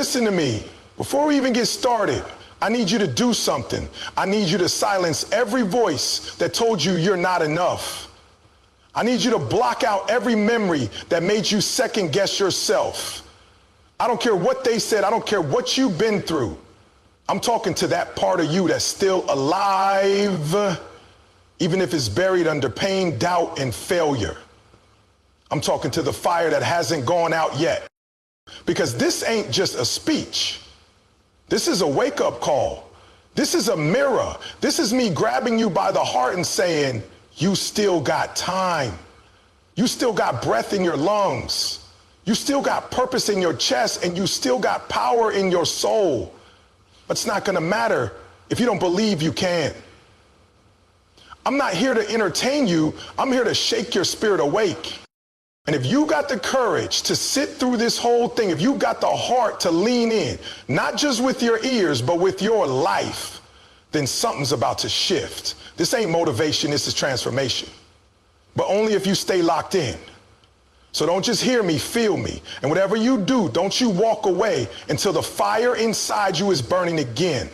Listen to me. Before we even get started, I need you to do something. I need you to silence every voice that told you you're not enough. I need you to block out every memory that made you second guess yourself. I don't care what they said. I don't care what you've been through. I'm talking to that part of you that's still alive, even if it's buried under pain, doubt, and failure. I'm talking to the fire that hasn't gone out yet. Because this ain't just a speech. This is a wake-up call. This is a mirror. This is me grabbing you by the heart and saying, you still got time. You still got breath in your lungs. You still got purpose in your chest, and you still got power in your soul. It's not going to matter if you don't believe you can. I'm not here to entertain you. I'm here to shake your spirit awake. And if you got the courage to sit through this whole thing, if you got the heart to lean in, not just with your ears, but with your life, then something's about to shift. This ain't motivation, this is transformation. But only if you stay locked in. So don't just hear me, feel me. And whatever you do, don't you walk away until the fire inside you is burning again.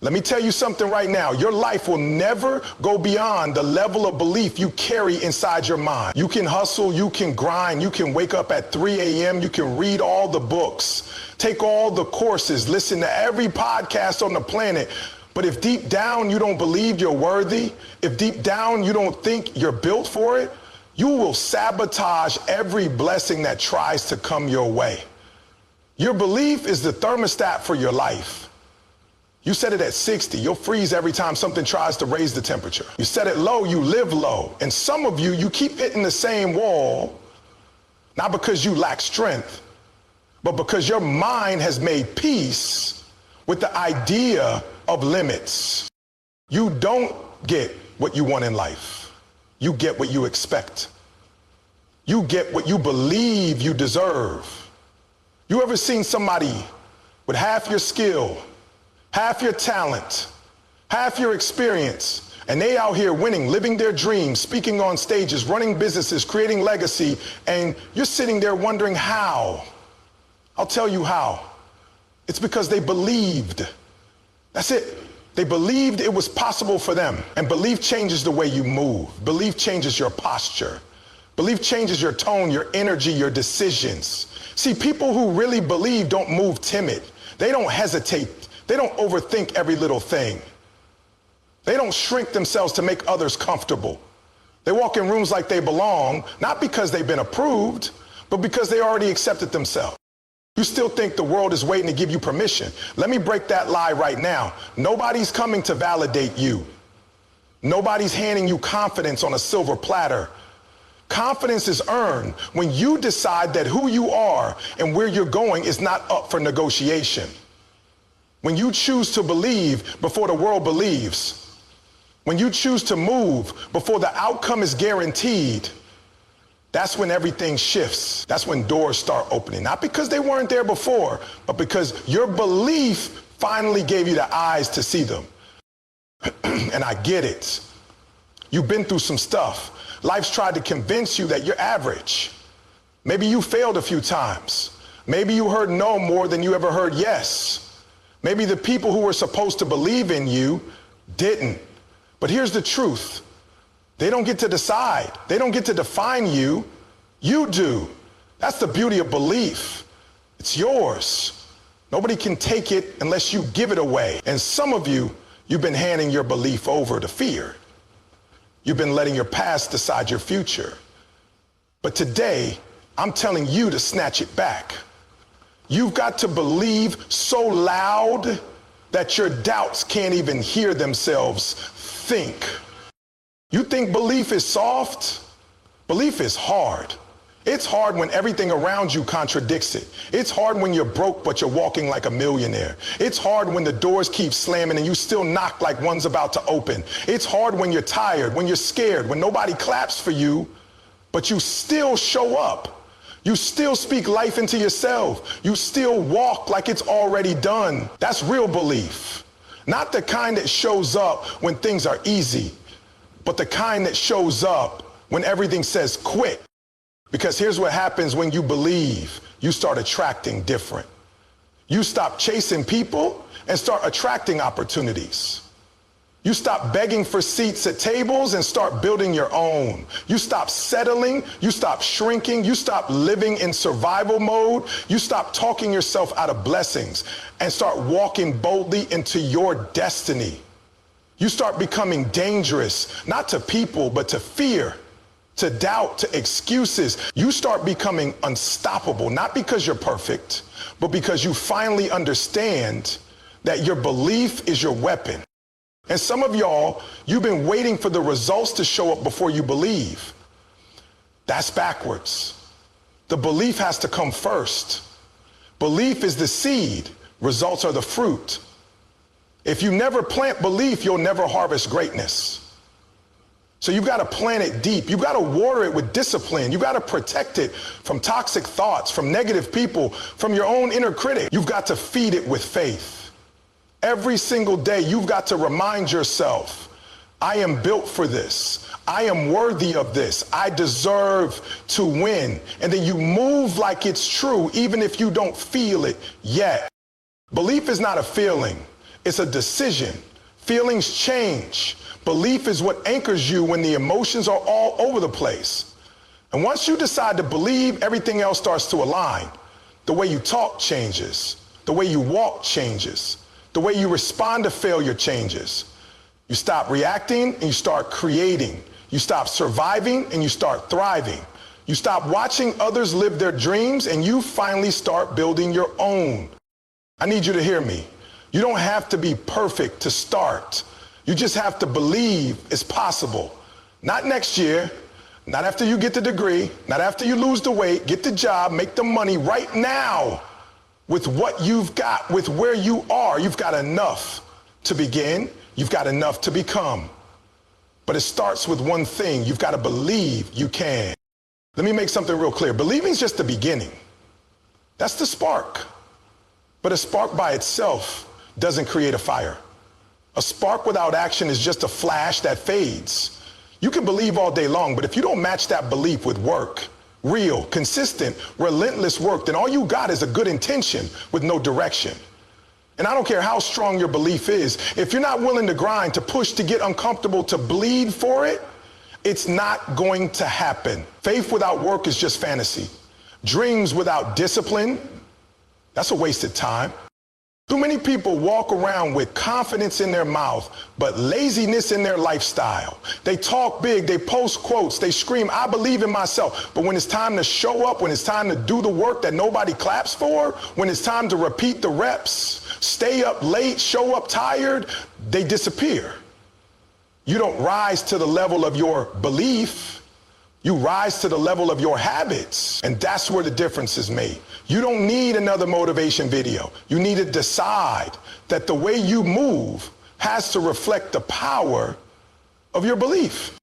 Let me tell you something right now. Your life will never go beyond the level of belief you carry inside your mind. You can hustle, you can grind, you can wake up at 3 a.m., you can read all the books, take all the courses, listen to every podcast on the planet. But if deep down you don't believe you're worthy, if deep down you don't think you're built for it, you will sabotage every blessing that tries to come your way. Your belief is the thermostat for your life. You set it at 60, you'll freeze every time something tries to raise the temperature. You set it low, you live low. And some of you keep hitting the same wall, not because you lack strength, but because your mind has made peace with the idea of limits. You don't get what you want in life. You get what you expect. You get what you believe you deserve. You ever seen somebody with half your skill, half your talent, half your experience, and they out here winning, living their dreams, speaking on stages, running businesses, creating legacy, and you're sitting there wondering how? I'll tell you how. It's because they believed. That's it. They believed it was possible for them. And belief changes the way you move. Belief changes your posture. Belief changes your tone, your energy, your decisions. See, people who really believe don't move timid. They don't hesitate. They don't overthink every little thing. They don't shrink themselves to make others comfortable. They walk in rooms like they belong, not because they've been approved, but because they already accepted themselves. You still think the world is waiting to give you permission. Let me break that lie right now. Nobody's coming to validate you. Nobody's handing you confidence on a silver platter. Confidence is earned when you decide that who you are and where you're going is not up for negotiation. When you choose to believe before the world believes, when you choose to move before the outcome is guaranteed, that's when everything shifts. That's when doors start opening. Not because they weren't there before, but because your belief finally gave you the eyes to see them. And I get it. You've been through some stuff. Life's tried to convince you that you're average. Maybe you failed a few times. Maybe you heard no more than you ever heard yes. Maybe the people who were supposed to believe in you didn't. But here's the truth. They don't get to decide. They don't get to define you. You do. That's the beauty of belief. It's yours. Nobody can take it unless you give it away. And some of you, you've been handing your belief over to fear. You've been letting your past decide your future. But today, I'm telling you to snatch it back. You've got to believe so loud that your doubts can't even hear themselves think. You think belief is soft? Belief is hard. It's hard when everything around you contradicts it. It's hard when you're broke but you're walking like a millionaire. It's hard when the doors keep slamming and you still knock like one's about to open. It's hard when you're tired, when you're scared, when nobody claps for you, but you still show up. You still speak life into yourself. You still walk like it's already done. That's real belief. Not the kind that shows up when things are easy, but the kind that shows up when everything says quit. Because here's what happens when you believe. You start attracting different. You stop chasing people and start attracting opportunities. You stop begging for seats at tables and start building your own. You stop settling, you stop shrinking, you stop living in survival mode, you stop talking yourself out of blessings and start walking boldly into your destiny. You start becoming dangerous, not to people, but to fear, to doubt, to excuses. You start becoming unstoppable, not because you're perfect, but because you finally understand that your belief is your weapon. And some of y'all, you've been waiting for the results to show up before you believe. That's backwards. The belief has to come first. Belief is the seed, results are the fruit. If you never plant belief, you'll never harvest greatness. So you've got to plant it deep. You've got to water it with discipline. You've got to protect it from toxic thoughts, from negative people, from your own inner critic. You've got to feed it with faith. Every single day, you've got to remind yourself, I am built for this. I am worthy of this. I deserve to win. And then you move like it's true, even if you don't feel it yet. Belief is not a feeling. It's a decision. Feelings change. Belief is what anchors you when the emotions are all over the place. And once you decide to believe, everything else starts to align. The way you talk changes. The way you walk changes. The way you respond to failure changes. You stop reacting and you start creating. You stop surviving and you start thriving. You stop watching others live their dreams and you finally start building your own. I need you to hear me. You don't have to be perfect to start. You just have to believe it's possible. Not next year, not after you get the degree, not after you lose the weight, get the job, make the money. Right now. With what you've got, with where you are, you've got enough to begin, you've got enough to become. But it starts with one thing, you've got to believe you can. Let me make something real clear. Believing is just the beginning. That's the spark. But a spark by itself doesn't create a fire. A spark without action is just a flash that fades. You can believe all day long, but if you don't match that belief with work, real, consistent, relentless work, then all you got is a good intention with no direction. And I don't care how strong your belief is, if you're not willing to grind, to push, to get uncomfortable, to bleed for it, it's not going to happen. Faith without work is just fantasy. Dreams without discipline, that's a wasted time. Too many people walk around with confidence in their mouth, but laziness in their lifestyle. They talk big, they post quotes, they scream, I believe in myself. But when it's time to show up, when it's time to do the work that nobody claps for, when it's time to repeat the reps, stay up late, show up tired, they disappear. You don't rise to the level of your belief. You rise to the level of your habits, and that's where the difference is made. You don't need another motivation video. You need to decide that the way you move has to reflect the power of your belief.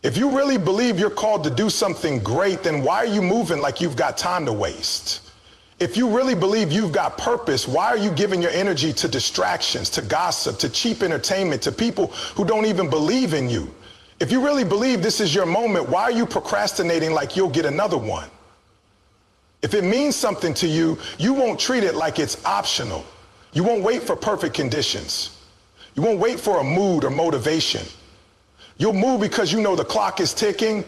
If you really believe you're called to do something great, then why are you moving like you've got time to waste? If you really believe you've got purpose, why are you giving your energy to distractions, to gossip, to cheap entertainment, to people who don't even believe in you? If you really believe this is your moment, why are you procrastinating like you'll get another one? If it means something to you, you won't treat it like it's optional. You won't wait for perfect conditions. You won't wait for a mood or motivation. You'll move because you know the clock is ticking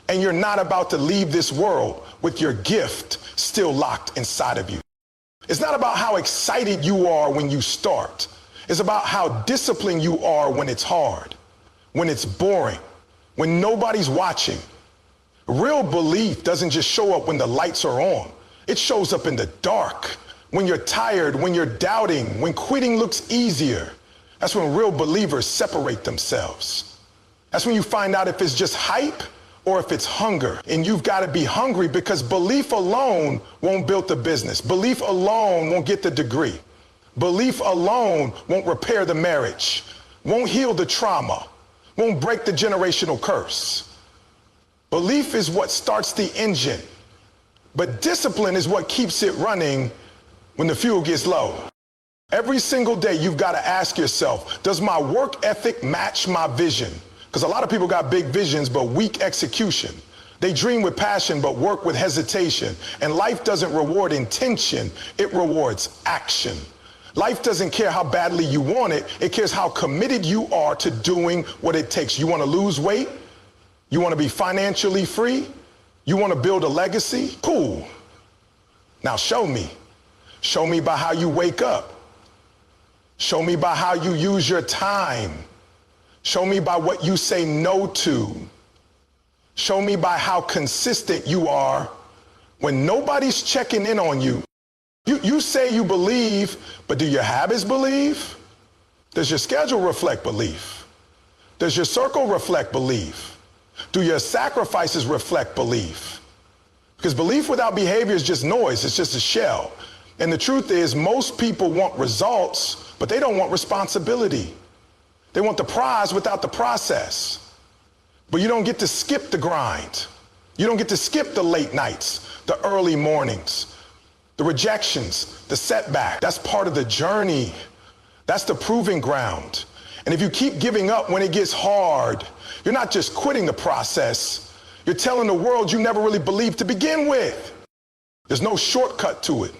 and you're not about to leave this world with your gift still locked inside of you. It's not about how excited you are when you start. It's about how disciplined you are when it's hard, when it's boring, when nobody's watching. Real belief doesn't just show up when the lights are on. It shows up in the dark, when you're tired, when you're doubting, when quitting looks easier. That's when real believers separate themselves. That's when you find out if it's just hype or if it's hunger. And you've got to be hungry, because belief alone won't build the business. Belief alone won't get the degree. Belief alone won't repair the marriage, won't heal the trauma, won't break the generational curse. Belief is what starts the engine, but discipline is what keeps it running when the fuel gets low. Every single day, you've got to ask yourself, does my work ethic match my vision? Because a lot of people got big visions, but weak execution. They dream with passion but work with hesitation. And life doesn't reward intention, it rewards action. Life doesn't care how badly you want it, it cares how committed you are to doing what it takes. You want to lose weight? You want to be financially free? You want to build a legacy? Cool. Now show me. Show me by how you wake up. Show me by how you use your time. Show me by what you say no to. Show me by how consistent you are when nobody's checking in on you. You say you believe, but do your habits believe? Does your schedule reflect belief? Does your circle reflect belief? Do your sacrifices reflect belief? Because belief without behavior is just noise, it's just a shell. And the truth is, most people want results, but they don't want responsibility. They want the prize without the process. But you don't get to skip the grind. You don't get to skip the late nights, the early mornings, the rejections, the setback. That's part of the journey. That's the proving ground. And if you keep giving up when it gets hard, you're not just quitting the process, you're telling the world you never really believed to begin with. There's no shortcut to it,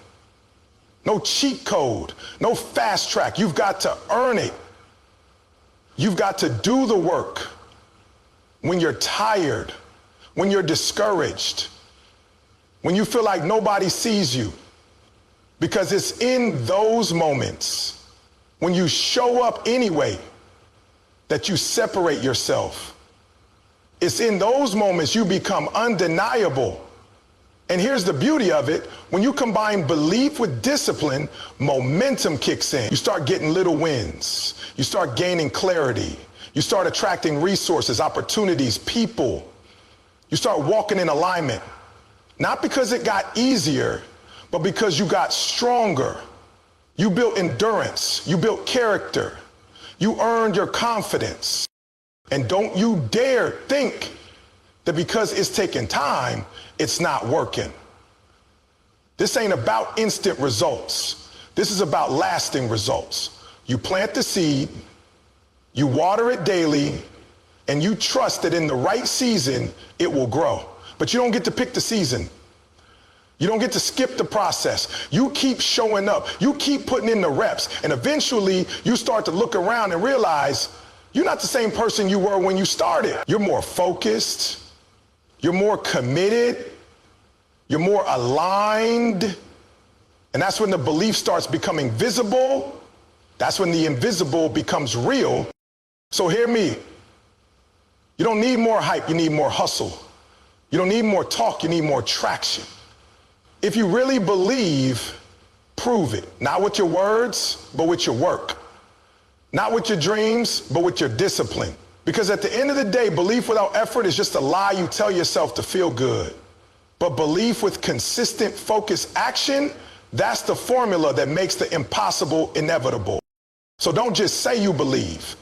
no cheat code, no fast track. You've got to earn it. You've got to do the work when you're tired, when you're discouraged, when you feel like nobody sees you. Because it's in those moments, when you show up anyway, that you separate yourself. It's in those moments you become undeniable. And here's the beauty of it. When you combine belief with discipline, momentum kicks in. You start getting little wins. You start gaining clarity. You start attracting resources, opportunities, people. You start walking in alignment. Not because it got easier, but because you got stronger. You built endurance. You built character. You earned your confidence. And don't you dare think that because it's taking time, it's not working. This ain't about instant results. This is about lasting results. You plant the seed, you water it daily, and you trust that in the right season, it will grow. But you don't get to pick the season. You don't get to skip the process. You keep showing up. You keep putting in the reps. And eventually, you start to look around and realize you're not the same person you were when you started. You're more focused. You're more committed. You're more aligned. And that's when the belief starts becoming visible. That's when the invisible becomes real. So hear me. You don't need more hype. You need more hustle. You don't need more talk. You need more traction. If you really believe, prove it. Not with your words, but with your work. Not with your dreams, but with your discipline. Because at the end of the day, belief without effort is just a lie you tell yourself to feel good. But belief with consistent, focused action, that's the formula that makes the impossible inevitable. So don't just say you believe.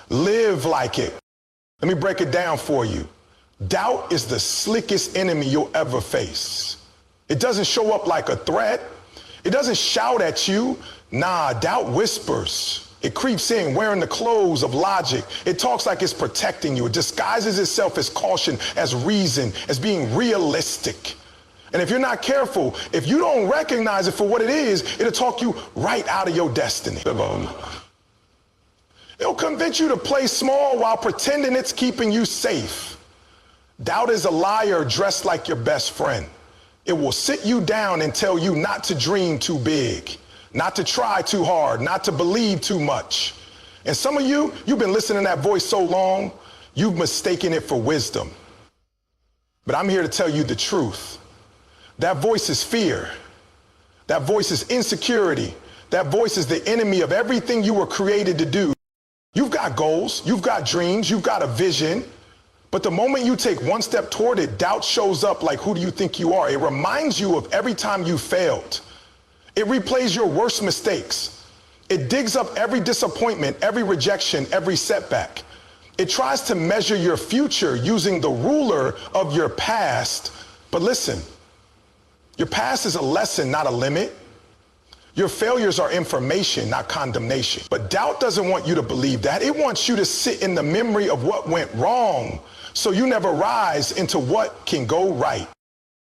Live like it. Let me break it down for you. Doubt is the slickest enemy you'll ever face. It doesn't show up like a threat. It doesn't shout at you. Nah, doubt whispers. It creeps in wearing the clothes of logic. It talks like it's protecting you. It disguises itself as caution, as reason, as being realistic. And if you're not careful, if you don't recognize it for what it is, it'll talk you right out of your destiny. It'll convince you to play small while pretending it's keeping you safe. Doubt is a liar dressed like your best friend. It will sit you down and tell you not to dream too big, not to try too hard, not to believe too much. And some of you, you've been listening to that voice so long, you've mistaken it for wisdom. But I'm here to tell you the truth. That voice is fear. That voice is insecurity. That voice is the enemy of everything you were created to do. You've got goals, you've got dreams, you've got a vision. But the moment you take one step toward it, doubt shows up like, who do you think you are? It reminds you of every time you failed. It replays your worst mistakes. It digs up every disappointment, every rejection, every setback. It tries to measure your future using the ruler of your past. But listen, your past is a lesson, not a limit. Your failures are information, not condemnation. But doubt doesn't want you to believe that. It wants you to sit in the memory of what went wrong so you never rise into what can go right.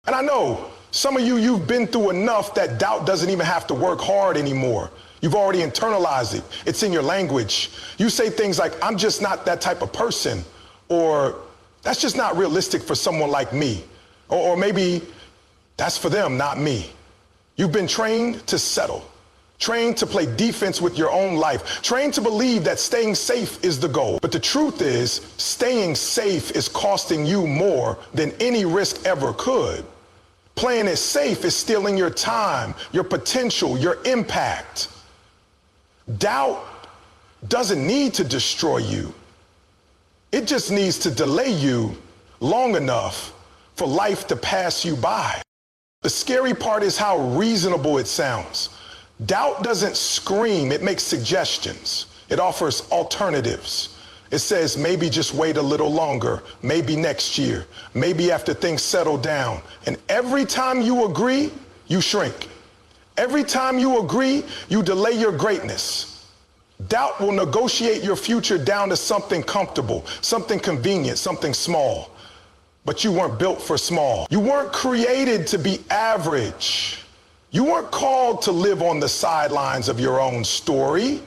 And I know some of you've been through enough that doubt doesn't even have to work hard anymore. You've already internalized it. It's in your language. You say things like, I'm just not that type of person, or that's just not realistic for someone like me, or maybe that's for them, not me. You've been trained to settle, trained to play defense with your own life, trained to believe that staying safe is the goal. But the truth is, staying safe is costing you more than any risk ever could. Playing it safe is stealing your time, your potential, your impact. Doubt doesn't need to destroy you. It just needs to delay you long enough for life to pass you by. The scary part is how reasonable it sounds. Doubt doesn't scream, it makes suggestions. It offers alternatives. It says, maybe just wait a little longer, maybe next year, maybe after things settle down. And every time you agree, you shrink. Every time you agree, you delay your greatness. Doubt will negotiate your future down to something comfortable, something convenient, something small. But you weren't built for small. You weren't created to be average. You weren't called to live on the sidelines of your own story.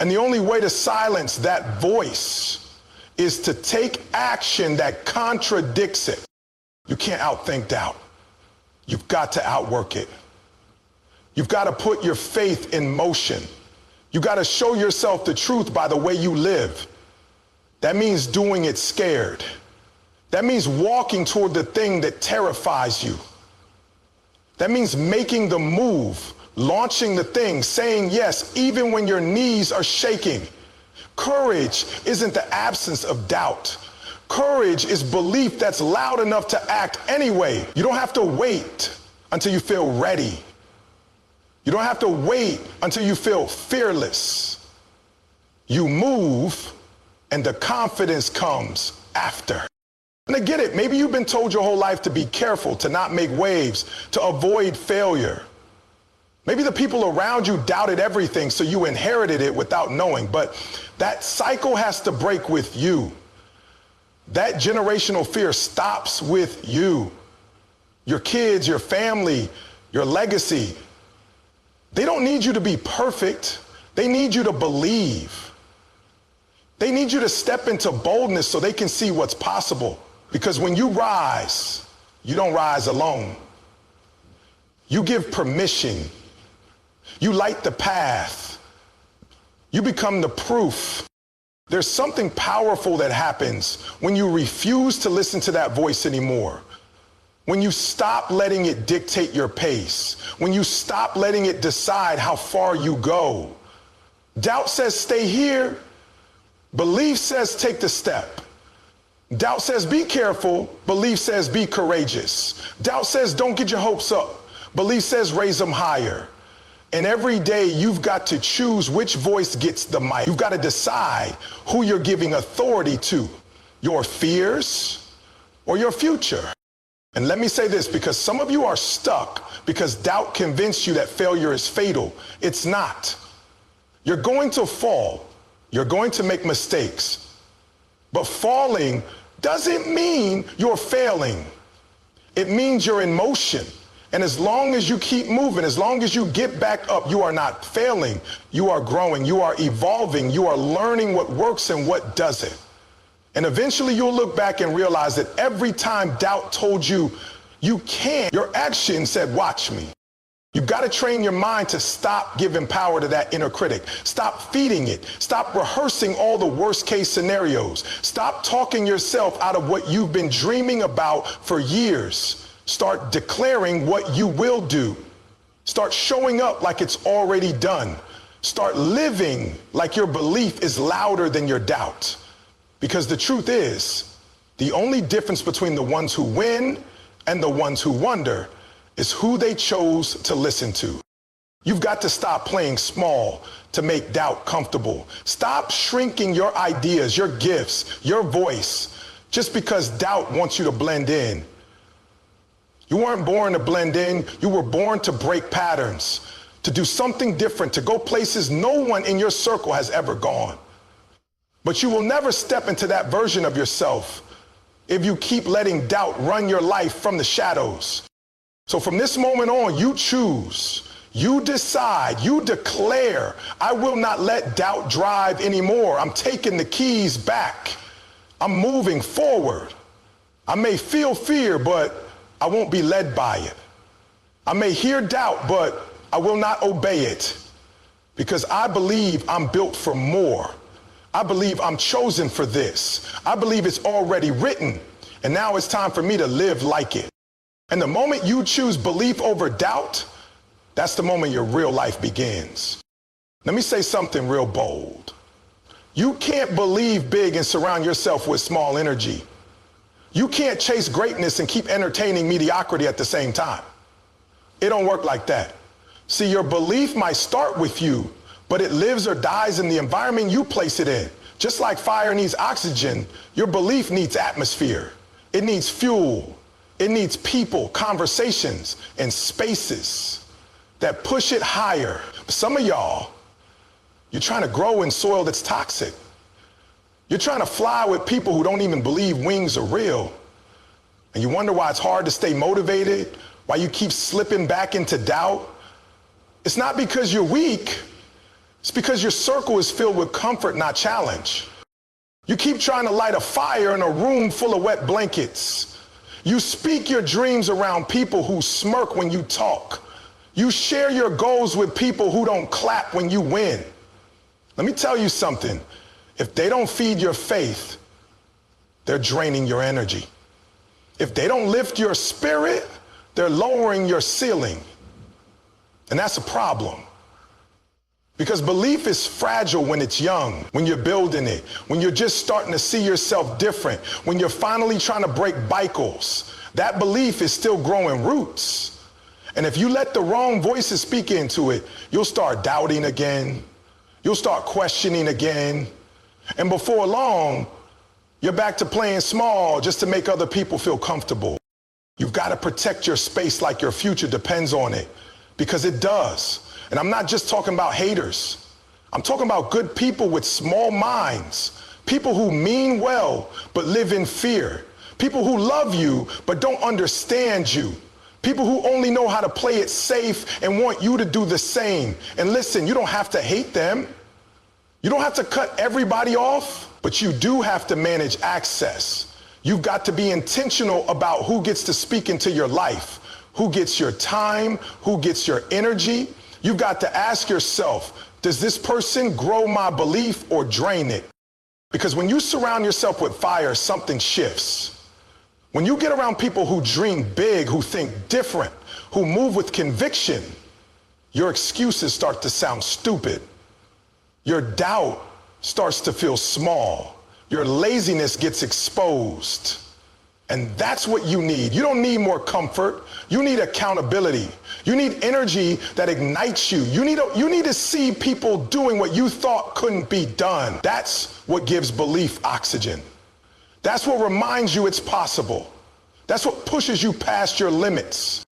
And the only way to silence that voice is to take action that contradicts it. You can't outthink doubt. You've got to outwork it. You've got to put your faith in motion. You got to show yourself the truth by the way you live. That means doing it scared. That means walking toward the thing that terrifies you. That means making the move, launching the thing, saying yes, even when your knees are shaking. Courage isn't the absence of doubt. Courage is belief that's loud enough to act anyway. You don't have to wait until you feel ready. You don't have to wait until you feel fearless. You move, and the confidence comes after. And I get it. Maybe you've been told your whole life to be careful, to not make waves, to avoid failure. Maybe the people around you doubted everything, so you inherited it without knowing. But that cycle has to break with you. That generational fear stops with you. Your kids, your family, your legacy. They don't need you to be perfect. They need you to believe. They need you to step into boldness so they can see what's possible. Because when you rise, you don't rise alone. You give permission. You light the path. You become the proof. There's something powerful that happens when you refuse to listen to that voice anymore. When you stop letting it dictate your pace. When you stop letting it decide how far you go. Doubt says stay here. Belief says take the step. Doubt says be careful. Belief says be courageous. Doubt says don't get your hopes up. Belief says raise them higher. And every day you've got to choose which voice gets the mic. You've got to decide who you're giving authority to, your fears or your future. And let me say this, because some of you are stuck because doubt convinced you that failure is fatal. It's not. You're going to fall. You're going to make mistakes. But falling doesn't mean you're failing. It means you're in motion. And as long as you keep moving, as long as you get back up, you are not failing. You are growing. You are evolving. You are learning what works and what doesn't. And eventually you'll look back and realize that every time doubt told you, you can't, your action said, watch me. You've got to train your mind to stop giving power to that inner critic. Stop feeding it. Stop rehearsing all the worst case scenarios. Stop talking yourself out of what you've been dreaming about for years. Start declaring what you will do. Start showing up like it's already done. Start living like your belief is louder than your doubt. Because the truth is, the only difference between the ones who win and the ones who wonder is who they chose to listen to. You've got to stop playing small to make doubt comfortable. Stop shrinking your ideas, your gifts, your voice, just because doubt wants you to blend in. You weren't born to blend in. You were born to break patterns. to do something different, to go places no one in your circle has ever gone. But you will never step into that version of yourself if you keep letting doubt run your life from the shadows. So from this moment on, you choose, you decide, you declare, I will not let doubt drive anymore. I'm taking the keys back. I'm moving forward. I may feel fear, but I won't be led by it. I may hear doubt, but I will not obey it, because I believe I'm built for more. I believe I'm chosen for this. I believe it's already written, and now it's time for me to live like it. And the moment you choose belief over doubt, that's the moment your real life begins. Let me say something real bold. You can't believe big and surround yourself with small energy. You can't chase greatness and keep entertaining mediocrity at the same time. It don't work like that. See, your belief might start with you, but it lives or dies in the environment you place it in. Just like fire needs oxygen, your belief needs atmosphere. It needs fuel. It needs people, conversations, and spaces that push it higher. Some of y'all, you're trying to grow in soil that's toxic. You're trying to fly with people who don't even believe wings are real. And you wonder why it's hard to stay motivated, why you keep slipping back into doubt. It's not because you're weak. It's because your circle is filled with comfort, not challenge. You keep trying to light a fire in a room full of wet blankets. You speak your dreams around people who smirk when you talk. You share your goals with people who don't clap when you win. Let me tell you something. If they don't feed your faith, they're draining your energy. If they don't lift your spirit, they're lowering your ceiling. And that's a problem. Because belief is fragile when it's young, when you're building it, when you're just starting to see yourself different, when you're finally trying to break cycles. That belief is still growing roots. And if you let the wrong voices speak into it, you'll start doubting again. You'll start questioning again. And before long, you're back to playing small just to make other people feel comfortable. You've got to protect your space like your future depends on it, because it does. And I'm not just talking about haters. I'm talking about good people with small minds, people who mean well but live in fear, people who love you but don't understand you, people who only know how to play it safe and want you to do the same. And listen, you don't have to hate them. You don't have to cut everybody off, but you do have to manage access. You've got to be intentional about who gets to speak into your life, who gets your time, who gets your energy. You've got to ask yourself, does this person grow my belief or drain it? Because when you surround yourself with fire, something shifts. When you get around people who dream big, who think different, who move with conviction, your excuses start to sound stupid. Your doubt starts to feel small. Your laziness gets exposed. And that's what you need. You don't need more comfort. You need accountability. You need energy that ignites you. You need to see people doing what you thought couldn't be done. That's what gives belief oxygen. That's what reminds you it's possible. That's what pushes you past your limits.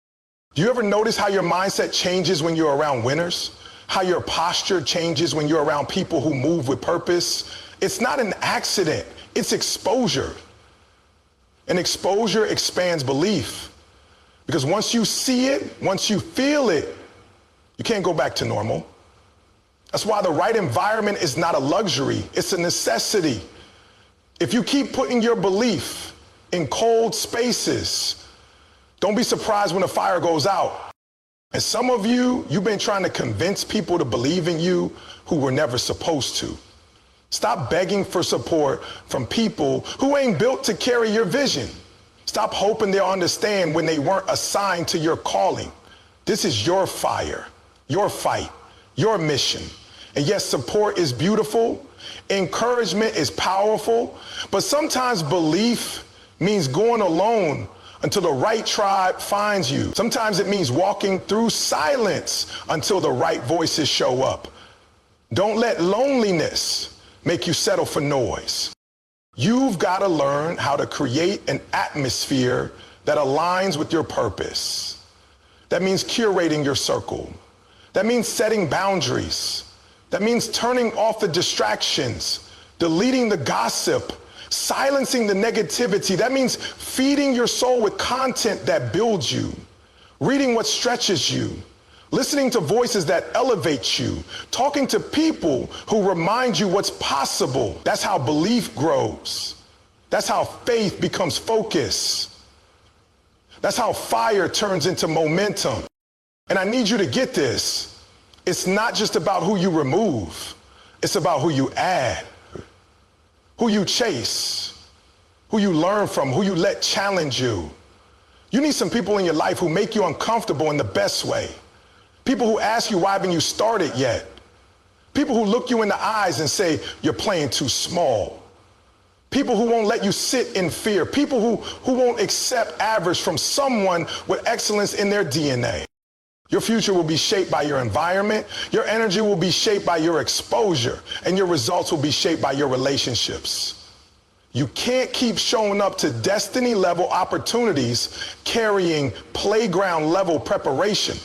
Do you ever notice how your mindset changes when you're around winners? How your posture changes when you're around people who move with purpose? It's not an accident. It's exposure. And exposure expands belief. Because once you see it, once you feel it, you can't go back to normal. That's why the right environment is not a luxury, it's a necessity. If you keep putting your belief in cold spaces, don't be surprised when the fire goes out. And some of you, you've been trying to convince people to believe in you who were never supposed to. Stop begging for support from people who ain't built to carry your vision. Stop hoping they'll understand when they weren't assigned to your calling. This is your fire, your fight, your mission. And yes, support is beautiful. Encouragement is powerful. But sometimes belief means going alone until the right tribe finds you. Sometimes it means walking through silence until the right voices show up. Don't let loneliness make you settle for noise. You've got to learn how to create an atmosphere that aligns with your purpose. That means curating your circle. That means setting boundaries. That means turning off the distractions, deleting the gossip, silencing the negativity. That means feeding your soul with content that builds you, reading what stretches you, listening to voices that elevate you, talking to people who remind you what's possible. That's how belief grows. That's how faith becomes focus. That's how fire turns into momentum. And I need you to get this. It's not just about who you remove. It's about who you add, who you chase, who you learn from, who you let challenge you. You need some people in your life who make you uncomfortable in the best way. People who ask you why haven't you started yet. People who look you in the eyes and say you're playing too small. People who won't let you sit in fear. People who won't accept average from someone with excellence in their DNA. Your future will be shaped by your environment. Your energy will be shaped by your exposure. And your results will be shaped by your relationships. You can't keep showing up to destiny level opportunities carrying playground level preparation.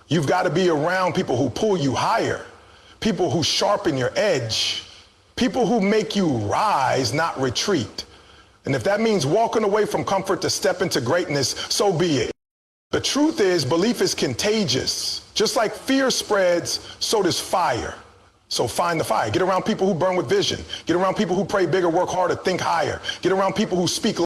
You've got to be around people who pull you higher, people who sharpen your edge, people who make you rise, not retreat. And if that means walking away from comfort to step into greatness, so be it. The truth is, belief is contagious. Just like fear spreads, so does fire. So find the fire. Get around people who burn with vision. Get around people who pray bigger, work harder, think higher. Get around people who speak